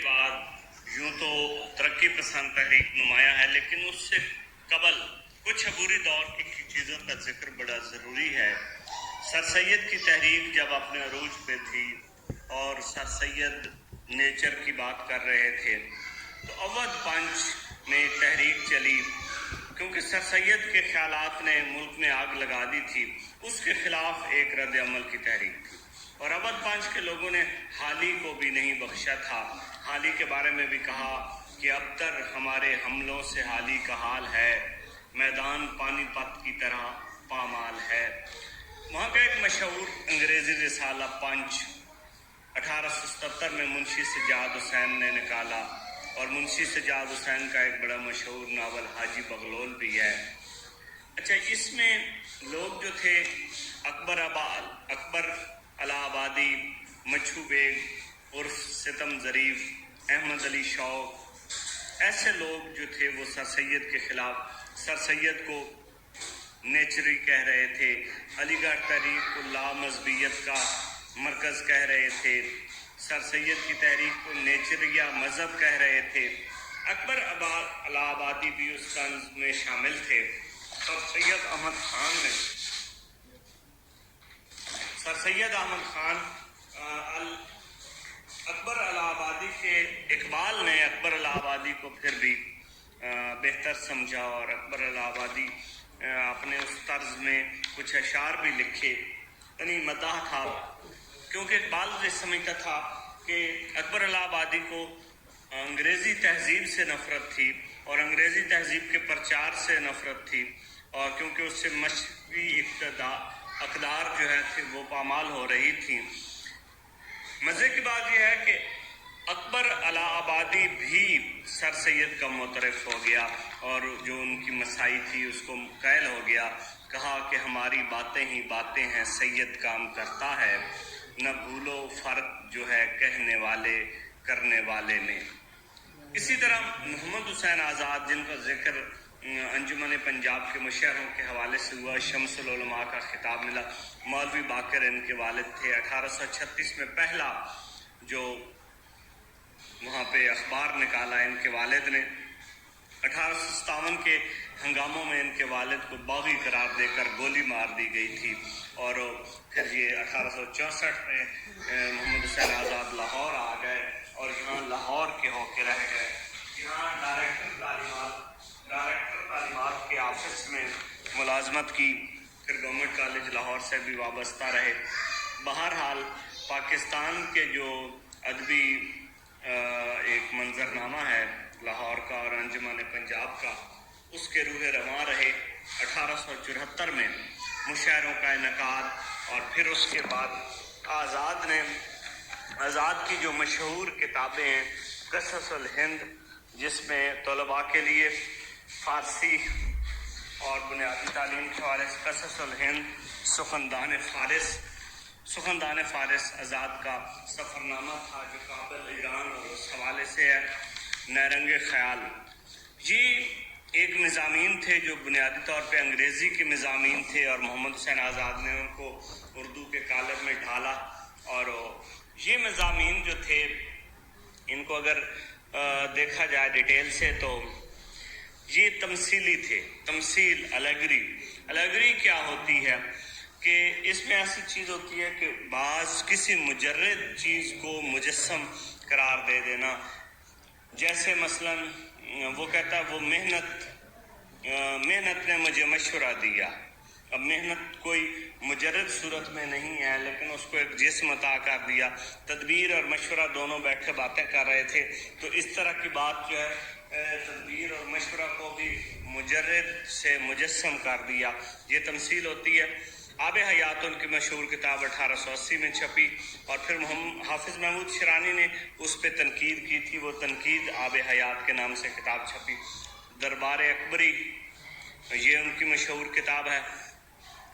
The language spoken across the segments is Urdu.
بعد یوں تو ترقی پسند تحریک نمایاں ہے، لیکن اس سے قبل کچھ عبوری دور کی چیزوں کا ذکر بڑا ضروری ہے۔ سر سید کی تحریک جب اپنے عروج پہ تھی اور سر سید نیچر کی بات کر رہے تھے تو اودھ پنچ میں تحریک چلی، کیونکہ سر سید کے خیالات نے ملک میں آگ لگا دی تھی، اس کے خلاف ایک رد عمل کی تحریک تھی۔ اور اودھ پنچ کے لوگوں نے حالی کو بھی نہیں بخشا تھا۔ حالی کے بارے میں بھی کہا کہ ابتر ہمارے حملوں سے حالی کا حال ہے، میدان پانی پت کی طرح پامال ہے۔ وہاں کا ایک مشہور انگریزی رسالہ پنچ 1877 میں منشی سجاد حسین نے نکالا، اور منشی سجاد حسین کا ایک بڑا مشہور ناول حاجی بغلول بھی ہے۔ اچھا، اس میں لوگ جو تھے اکبر الہ آبادی، مچھو بیگ عرف ستم ظریف، احمد علی شوق، ایسے لوگ جو تھے وہ سر سید کے خلاف، سر سید کو نیچری کہہ رہے تھے، علی گڑھ تحریک کو لامذہبیت کا مرکز کہہ رہے تھے، سر سید کی تحریک کو نیچریہ مذہب کہہ رہے تھے۔ اکبر الہ آبادی بھی اس طنز میں شامل تھے۔ سر سید احمد خان اکبر الہ آبادی کے اقبال نے اکبر الہ آبادی کو پھر بھی بہتر سمجھا، اور اکبر الہ آبادی اپنے اس طرز میں کچھ اشعار بھی لکھے، یعنی مداح تھا، کیونکہ اقبال یہ سمجھتا تھا کہ اکبر الہ آبادی کو انگریزی تہذیب سے نفرت تھی اور انگریزی تہذیب کے پرچار سے نفرت تھی، اور کیونکہ اس سے مشرقی اقدار جو ہے تھے وہ پامال ہو رہی تھی۔ مزے کی بات یہ ہے کہ اکبر الہ آبادی بھی سر سید کا معترف ہو گیا، اور جو ان کی مسائی تھی اس کو قائل ہو گیا، کہا کہ ہماری باتیں ہی باتیں ہیں، سید کام کرتا ہے، نہ بھولو فرق جو ہے کہنے والے کرنے والے میں۔ اسی طرح محمد حسین آزاد، جن کا ذکر انجمن پنجاب کے مشاعروں کے حوالے سے ہوا، شمس العلماء کا خطاب ملا، مولوی باقر ان کے والد تھے۔ 1836 میں پہلا جو وہاں پہ اخبار نکالا ان کے والد نے۔ 1857 کے ہنگاموں میں ان کے والد کو باغی قرار دے کر گولی مار دی گئی تھی، اور پھر یہ 1864 میں محمد حسین آزاد لاہور آ گئے اور یہاں لاہور کے ہو کے رہ گئے۔ یہاں ڈائریکٹر تعلیمات کے آفس میں ملازمت کی، پھر گورنمنٹ کالج لاہور سے بھی وابستہ رہے۔ بہرحال پاکستان کے جو ادبی ایک منظرنامہ ہے لاہور کا اور انجمن پنجاب کا، اس کے روح رواں رہے۔ 1874 میں مشاعروں کا انعقاد، اور پھر اس کے بعد آزاد کی جو مشہور کتابیں ہیں، قصص الہند، جس میں طلباء کے لیے فارسی اور بنیادی تعلیم کے حوالے سے قصص الہند، سخندان فارس آزاد کا سفرنامہ تھا جو کابل ایران اور اس حوالے سے ہے، نیرنگ خیال، یہ ایک مضامین تھے جو بنیادی طور پہ انگریزی کے مضامین تھے، اور محمد حسین آزاد نے ان کو اردو کے قالب میں ڈھالا۔ اور یہ مضامین جو تھے، ان کو اگر دیکھا جائے ڈیٹیل سے تو یہ تمثیلی تھے۔ تمثیل، الیگری کیا ہوتی ہے کہ اس میں ایسی چیز ہوتی ہے کہ بعض کسی مجرد چیز کو مجسم قرار دے دینا، جیسے مثلا وہ کہتا ہے وہ محنت نے مجھے مشورہ دیا۔ اب محنت کوئی مجرد صورت میں نہیں ہے، لیکن اس کو ایک جسم عطا کر دیا۔ تدبیر اور مشورہ دونوں بیٹھے باتیں کر رہے تھے، تو اس طرح کی بات جو ہے تدبیر اور مشورہ کو بھی مجرد سے مجسم کر دیا، یہ تمثیل ہوتی ہے۔ آب حیات ان کی مشہور کتاب 1880 میں چھپی، اور پھر حافظ محمود شیرانی نے اس پہ تنقید کی تھی، وہ تنقید آب حیات کے نام سے کتاب چھپی۔ دربار اکبری، یہ ان کی مشہور کتاب ہے۔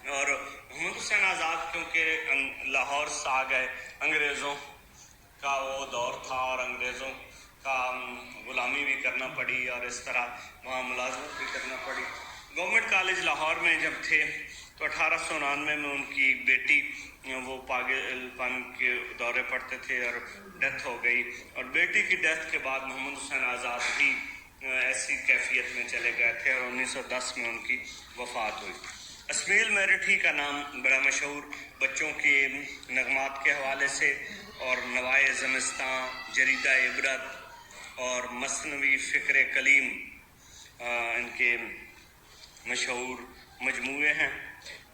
اور محمد حسین آزاد کیونکہ لاہور سے آ گئے، انگریزوں کا وہ دور تھا اور انگریزوں کا غلامی بھی کرنا پڑی، اور اس طرح وہاں ملازمت بھی کرنا پڑی۔ گورنمنٹ کالج لاہور میں جب تھے تو 1899 میں ان کی ایک بیٹی وہ پاگل پن کے دورے پڑتے تھے اور ڈیتھ ہو گئی، اور بیٹی کی ڈیتھ کے بعد محمد حسین آزاد بھی ایسی کیفیت میں چلے گئے تھے اور 1910 میں ان کی وفات ہوئی۔ اسمیل میرٹھی کا نام بڑا مشہور بچوں کے نغمات کے حوالے سے اور نوائے زمستاں، جریدہ عبرت اور مثنوی فکر کلیم ان کے مشہور مجموعے ہیں۔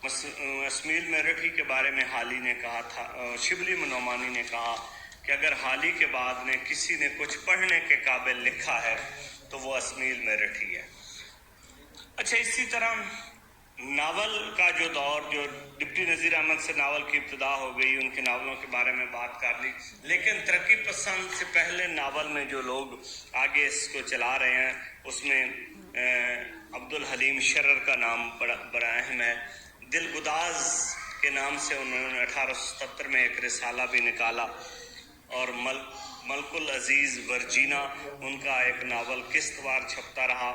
اسمیل میرٹھی کے بارے میں حالی نے کہا تھا، شبلی نعمانی نے کہا کہ اگر حالی کے بعد نے کسی نے کچھ پڑھنے کے قابل لکھا ہے تو وہ اسمیل میرٹھی ہے۔ اچھا، اسی طرح ناول کا جو دور، جو ڈپٹی نذیر احمد سے ناول کی ابتدا ہو گئی، ان کے ناولوں کے بارے میں بات کر لی، لیکن ترقی پسند سے پہلے ناول میں جو لوگ آگے اس کو چلا رہے ہیں اس میں عبدالحلیم شرر کا نام بڑا اہم ہے۔ دلگداز کے نام سے انہوں نے 1877 میں ایک رسالہ بھی نکالا، اور ملک العزیز ورجینا ان کا ایک ناول قسط وار چھپتا رہا۔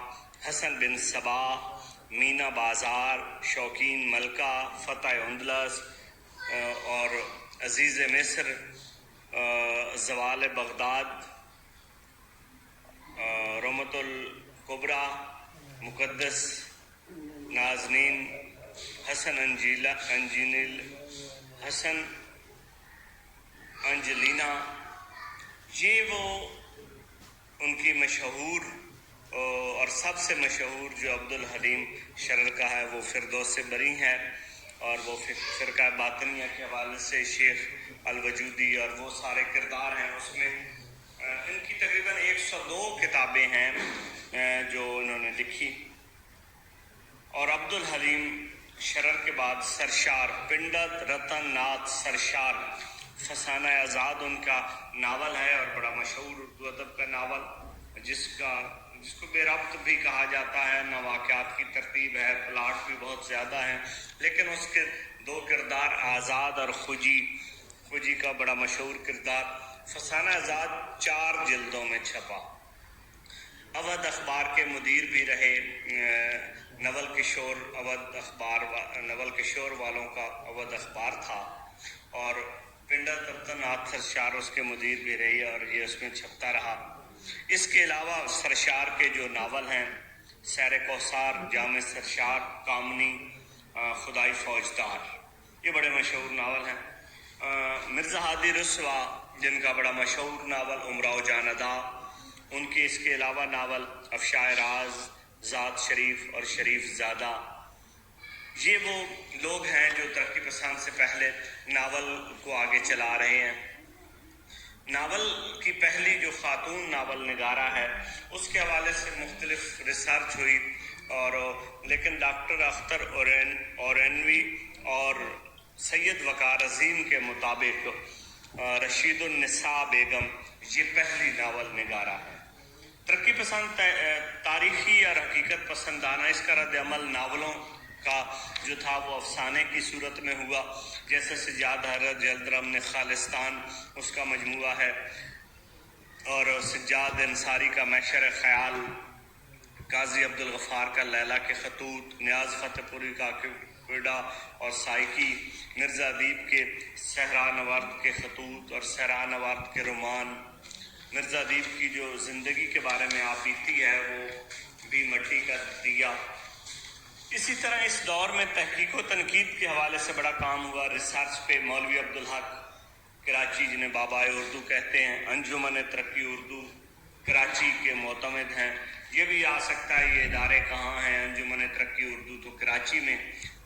حسن بن صبا، مینا بازار، شوقین ملکہ، فتح اندلس اور عزیز مصر، زوال بغداد، رحمت الکبریٰ، مقدس نازنین، حسن انجلینا، یہ وہ ان کی مشہور اور سب سے مشہور جو عبدالحلیم شرر کا ہے وہ فردوس بری ہے، اور وہ فرقہ باطنیہ کے حوالے سے شیخ الوجودی اور وہ سارے کردار ہیں اس میں۔ ان کی تقریباً 102 کتابیں ہیں جو انہوں نے لکھی۔ اور عبدالحلیم شرر کے بعد سرشار، پنڈت رتن ناتھ سرشار، فسانہ آزاد ان کا ناول ہے اور بڑا مشہور اردو ادب کا ناول، جس کو بے ربط بھی کہا جاتا ہے، نہ واقعات کی ترتیب ہے، پلاٹ بھی بہت زیادہ ہے، لیکن اس کے دو کردار آزاد اور خوجی کا بڑا مشہور کردار۔ فسانہ آزاد 4 جلدوں میں چھپا۔ اودھ اخبار کے مدیر بھی رہے، نول کشور والوں کا اودھ اخبار تھا، اور پنڈت رتن ناتھ سرشار اس کے مدیر بھی رہی اور یہ اس میں چھپتا رہا۔ اس کے علاوہ سرشار کے جو ناول ہیں، سیر کوثر، جامع سرشار، کامنی، خدائی فوجدار، یہ بڑے مشہور ناول ہیں۔ مرزا ہادی رسوا جن کا بڑا مشہور ناول امراؤ جان ادا، ان کے اس کے علاوہ ناول افشائے راز، ذات شریف اور شریف زادہ، یہ وہ لوگ ہیں جو ترقی پسند سے پہلے ناول کو آگے چلا رہے ہیں۔ ناول کی پہلی جو خاتون ناول نگارہ ہے اس کے حوالے سے مختلف ریسرچ ہوئی، لیکن ڈاکٹر اختر اورینوی اور سید وقار عظیم کے مطابق رشید النساء بیگم یہ پہلی ناول نگارہ ہے۔ ترقی پسند تاریخی اور حقیقت پسندانہ اس کا رد عمل ناولوں کا جو تھا وہ افسانے کی صورت میں ہوا، جیسے سجاد حضرت جلدرم نے خالستان اس کا مجموعہ ہے، اور سجاد انصاری کا محشر خیال، قاضی عبدالغفار کا لیلا کے خطوط، نیاز فتح پوری کا کوئڈا اور سائیکی، مرزا ادیب کے صحرا نورد کے خطوط اور صحرا نورد کے رومان، مرزا ادیب کی جو زندگی کے بارے میں آپ بیتی ہے وہ بھی مٹی کا دیا۔ اسی طرح اس دور میں تحقیق و تنقید کے حوالے سے بڑا کام ہوا، ریسرچ پہ مولوی عبدالحق کراچی جنہیں بابائے اردو کہتے ہیں، انجمن ترقی اردو کراچی کے معتمد ہیں، یہ بھی آ سکتا ہے یہ ادارے کہاں ہیں، انجمن ترقی اردو تو کراچی میں۔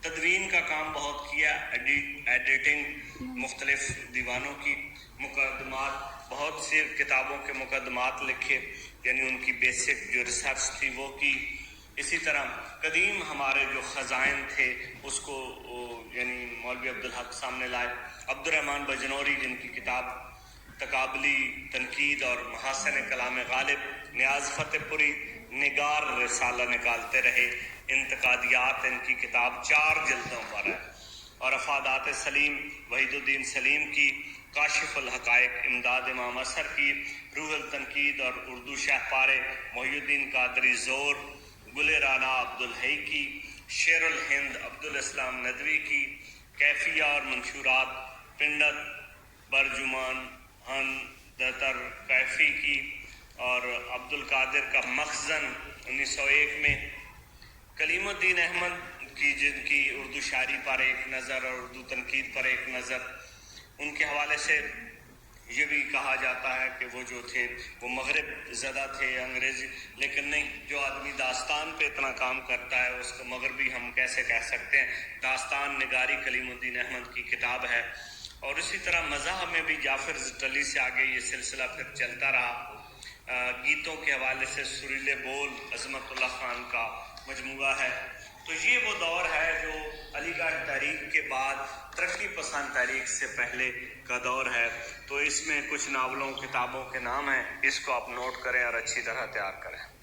تدوین کا کام بہت کیا، ایڈیٹنگ مختلف دیوانوں کی، مقدمات، بہت سی کتابوں کے مقدمات لکھے، یعنی ان کی بیسک جو ریسرچ تھی وہ کی۔ اسی طرح قدیم ہمارے جو خزائن تھے اس کو یعنی مولوی عبدالحق سامنے لائے۔ عبدالرحمن بجنوری جن کی کتاب تقابلی تنقید اور محاسن کلام غالب، نیاز فتح پوری نگار رسالہ نکالتے رہے، انتقادیات ان کی کتاب 4 جلدوں پر ہے، اور افادات سلیم وحید الدین سلیم کی، کاشف الحقائق امداد امام اثر کی، روح التنقید اور اردو شاہپارے محی الدین قادری زور، گل رانا عبدالحی کی، شیر الہند عبدالاسلام ندوی کی، کیفیہ اور منشورات پنڈت برجمان ہن دتر کیفی کی، اور عبد القادر کا مخزن 1901 میں، کلیم الدین احمد کی جن کی اردو شاعری پر ایک نظر اور اردو تنقید پر ایک نظر، ان کے حوالے سے یہ بھی کہا جاتا ہے کہ وہ جو تھے وہ مغرب زدہ تھے انگریزی، لیکن نہیں، جو آدمی داستان پہ اتنا کام کرتا ہے اس کو مغربی ہم کیسے کہہ سکتے ہیں؟ داستان نگاری کلیم الدین احمد کی کتاب ہے۔ اور اسی طرح مزاح میں بھی جعفر زٹلی سے آگے یہ سلسلہ پھر چلتا رہا۔ گیتوں کے حوالے سے سریلے بول عظمت اللہ خان کا مجموعہ ہے۔ تو یہ وہ دور ہے جو علی گڑھ تحریک کے بعد ترقی پسند تحریک سے پہلے کا دور ہے۔ تو اس میں کچھ ناولوں کتابوں کے نام ہیں، اس کو آپ نوٹ کریں اور اچھی طرح تیار کریں۔